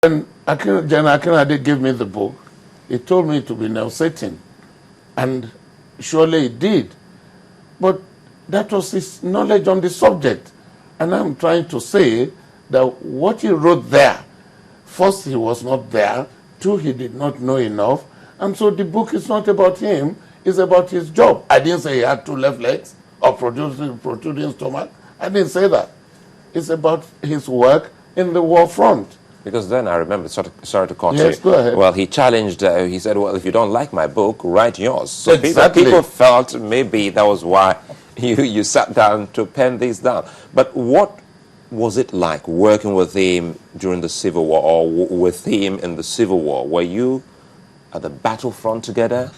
When General Akinade gave me the book, he told me to be Nelsating, and surely he did. But that was his knowledge on the subject. And I'm trying to say that what he wrote there, first, he was not there. Two, he did not know enough. And so the book is not about him, it's about his job. I didn't say he had 2 left legs or protruding stomach. I didn't say that. It's about his work in the war front. Because then I remember, sorry to cut you. Yes, go ahead. Well, he challenged, he said, well, if you don't like my book, write yours. So exactly. people felt maybe that was why you sat down to pen these down. But what was it like working with him during the Civil War, or with him in the Civil War? Were you at the battlefront together?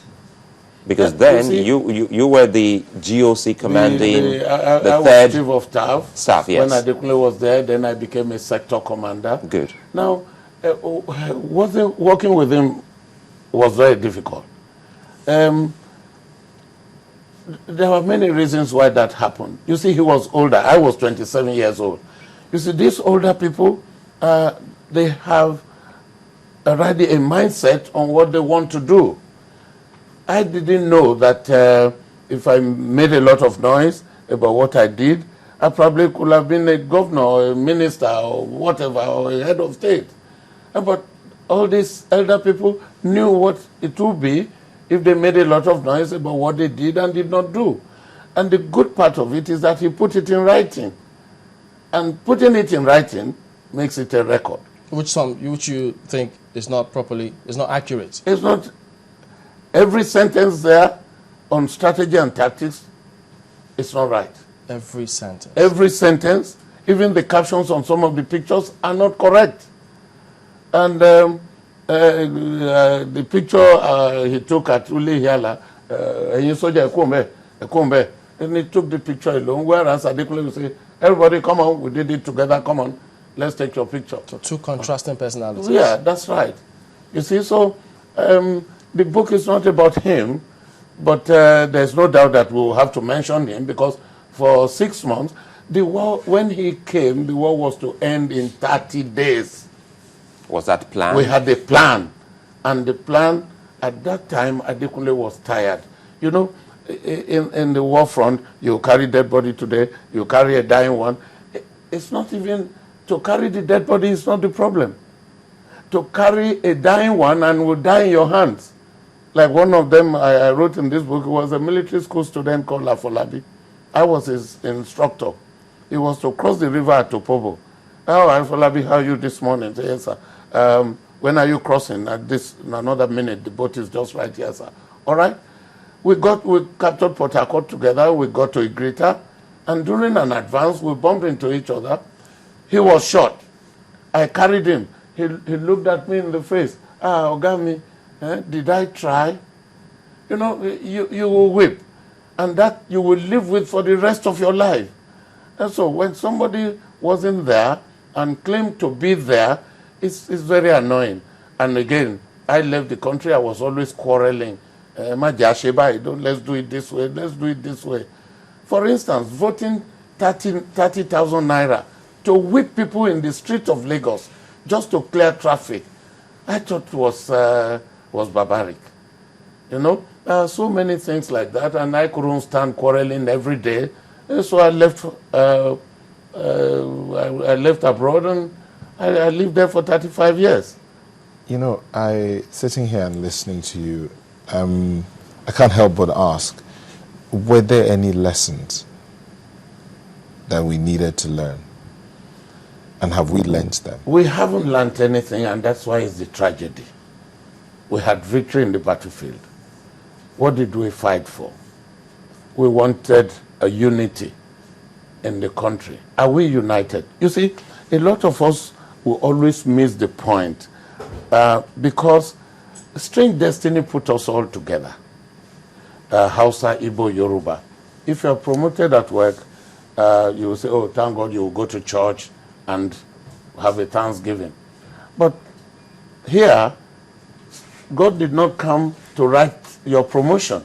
Because then you were the GOC commanding I the was chief of staff. Yes. When Adekunle was there, then I became a sector commander. Good. Now, working with him was very difficult. There were many reasons why that happened. You see, he was older. I was 27 years old. You see, these older people, they have already a mindset on what they want to do. I didn't know that if I made a lot of noise about what I did, I probably could have been a governor or a minister or whatever, or a head of state. But all these elder people knew what it would be if they made a lot of noise about what they did and did not do. And the good part of it is that he put it in writing. And putting it in writing makes it a record. Which you think is not accurate? It's not. Every sentence there on strategy and tactics, it's not right. Every sentence? Every sentence. Even the captions on some of the pictures are not correct. And the picture he took at Uli Hiala, and he took the picture alone, whereas Adekunle would say, everybody come on, we did it together, come on, let's take your picture. So 2 contrasting personalities. Yeah, that's right. You see, so the book is not about him, but there's no doubt that we'll have to mention him, because for 6 months, the war, when he came, the war was to end in 30 days. Was that planned? We had a plan. And the plan, at that time, Adekunle was tired. You know, in the war front, you carry dead body today, you carry a dying one. It's not even, to carry the dead body is not the problem. To carry a dying one and will die in your hands. Like one of them I wrote in this book, was a military school student called Afolabi. I was his instructor. He was to cross the river at Opobo. Oh, Afolabi, how are you this morning? Say, yes, sir. When are you crossing? At this, in another minute, the boat is just right here, sir. All right? We captured Port Harcourt together. We got to Igrita. And during an advance, we bumped into each other. He was shot. I carried him. He looked at me in the face. Ogami, did I try? You know, you will weep. And that you will live with for the rest of your life. And so when somebody wasn't there and claimed to be there, it's very annoying. And again, I left the country, I was always quarreling. Let's do it this way, let's do it this way. For instance, voting 30,000 naira to whip people in the street of Lagos just to clear traffic, I thought was barbaric. You know, so many things like that, and I couldn't stand quarreling every day. And so I left. I left abroad, and I lived there for 35 years. You know, sitting here and listening to you, I can't help but ask, were there any lessons that we needed to learn? And have we learned them? We haven't learned anything, and that's why it's the tragedy. We had victory in the battlefield. What did we fight for? We wanted a unity in the country. Are we united? You see, a lot of us will always miss the point because strange destiny put us all together. Hausa, Igbo, Yoruba. If you're promoted at work, you will say, oh, thank God you will go to church and have a Thanksgiving. But here, God did not come to write your promotion.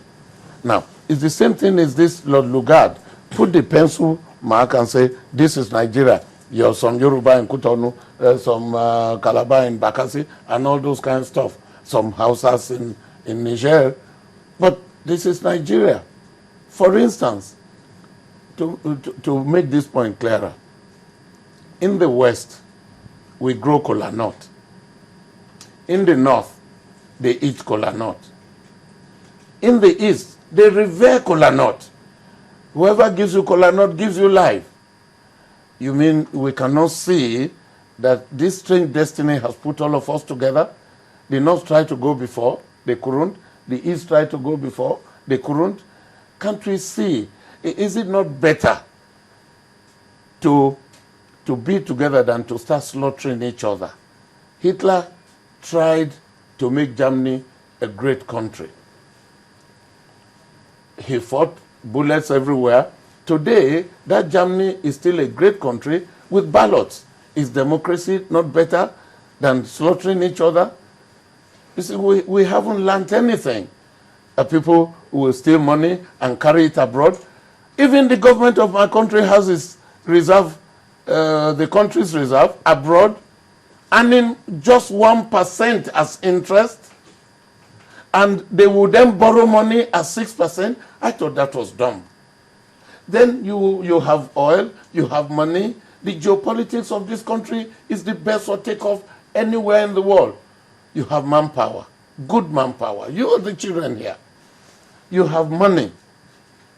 Now, it's the same thing as this Lord Lugard. Put the pencil mark and say, this is Nigeria. You're some Yoruba in Cotonou, some Calabar in Bakassi, and all those kind of stuff. Some Hausas in Niger. But this is Nigeria. For instance, to make this point clearer, in the West, we grow kola nut. In the North, they eat kola nut. In the East, they revere kola nut. Whoever gives you kola nut gives you life. You mean we cannot see that this strange destiny has put all of us together? The North tried to go before, they couldn't. The East tried to go before, they couldn't. Can't we see? Is it not better to be together than to start slaughtering each other? Hitler tried to make Germany a great country. He fought bullets everywhere. Today, that Germany is still a great country with ballots. Is democracy not better than slaughtering each other? You see, we haven't learned anything. People will steal money and carry it abroad. Even the government of my country has its reserve, the country's reserve abroad, earning just 1% as interest. And they would then borrow money at 6%. I thought that was dumb. Then you have oil, you have money. The geopolitics of this country is the best for takeoff anywhere in the world. You have manpower, good manpower. You are the children here. You have money.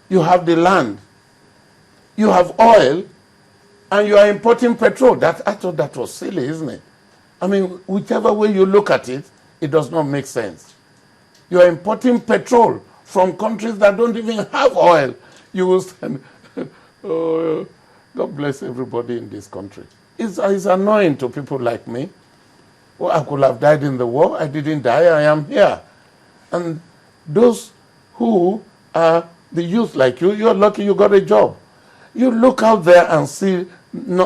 You have the land. You have oil, and you are importing petrol. I thought that was silly, isn't it? I mean, whichever way you look at it, it does not make sense. You are importing petrol from countries that don't even have oil. You will send, oh, God bless everybody in this country. It's annoying to people like me. Well, I could have died in the war. I didn't die. I am here. And those who are the youth like you, you're lucky you got a job. You look out there and see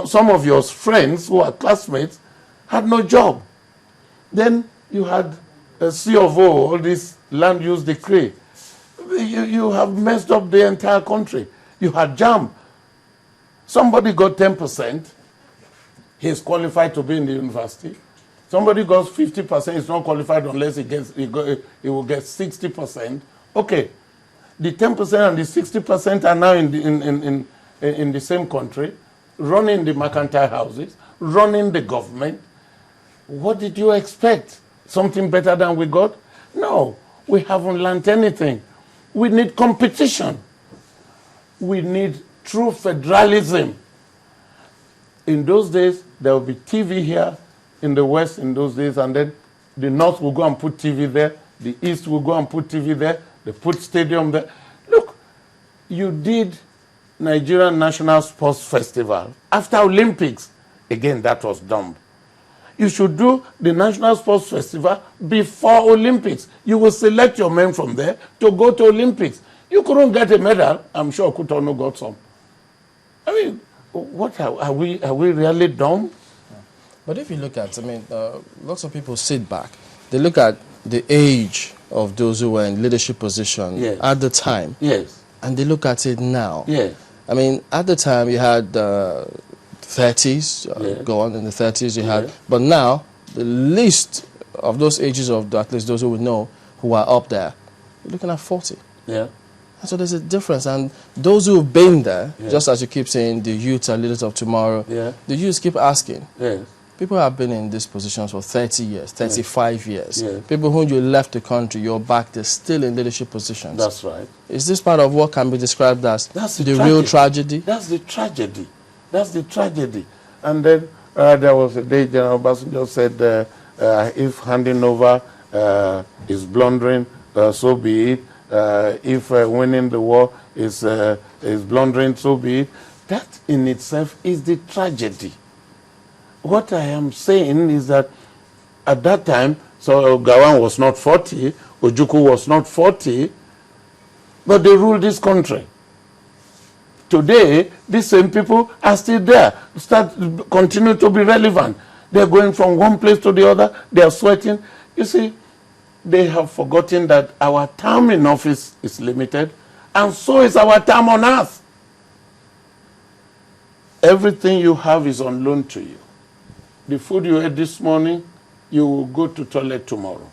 some of your friends who are classmates had no job. Then you had a C of O, all this land use decree. You have messed up the entire country. You had JAM. Somebody got 10%. He's qualified to be in the university. Somebody got 50%. He's not qualified unless he will get 60%. Okay. The 10% and the 60% are now in the same country, running the mercantile houses, running the government. What did you expect? Something better than we got? No. We haven't learned anything. We need competition. We need true federalism. In those days, there will be TV here in the West in those days, and then the North will go and put TV there, the East will go and put TV there, they put stadium there. Look, you did Nigerian National Sports Festival after Olympics. Again, that was dumb. You should do the National Sports Festival before Olympics. You will select your men from there to go to Olympics. You couldn't get a medal. I'm sure Cotonou got some. I mean, what are we really dumb? But if you look at, lots of people sit back. They look at the age of those who were in leadership position at the time. Yes. And they look at it now. Yes. I mean, at the time you had 30s, go on in the 30s you had, but now the least of those ages of at least those who would know who are up there, you're looking at 40. Yeah. And so there's a difference, and those who have been there, just as you keep saying, the youth are leaders of tomorrow, the youth keep asking. Yes. People have been in these positions for 30 years, 35 years. People who you left the country, you're back, they're still in leadership positions. That's right. Is this part of what can be described as the real tragedy? That's the tragedy. That's the tragedy. And then there was a day General Obasanjo said, if handing over is blundering, so be it. If winning the war is blundering, so be it. That in itself is the tragedy. What I am saying is that at that time, so Gawan was not 40, Ojukwu was not 40, but they ruled this country. Today, these same people are still there, continue to be relevant. They're going from one place to the other, they are sweating. You see, they have forgotten that our time in office is limited, and so is our time on earth. Everything you have is on loan to you. The food you ate this morning, you will go to toilet tomorrow.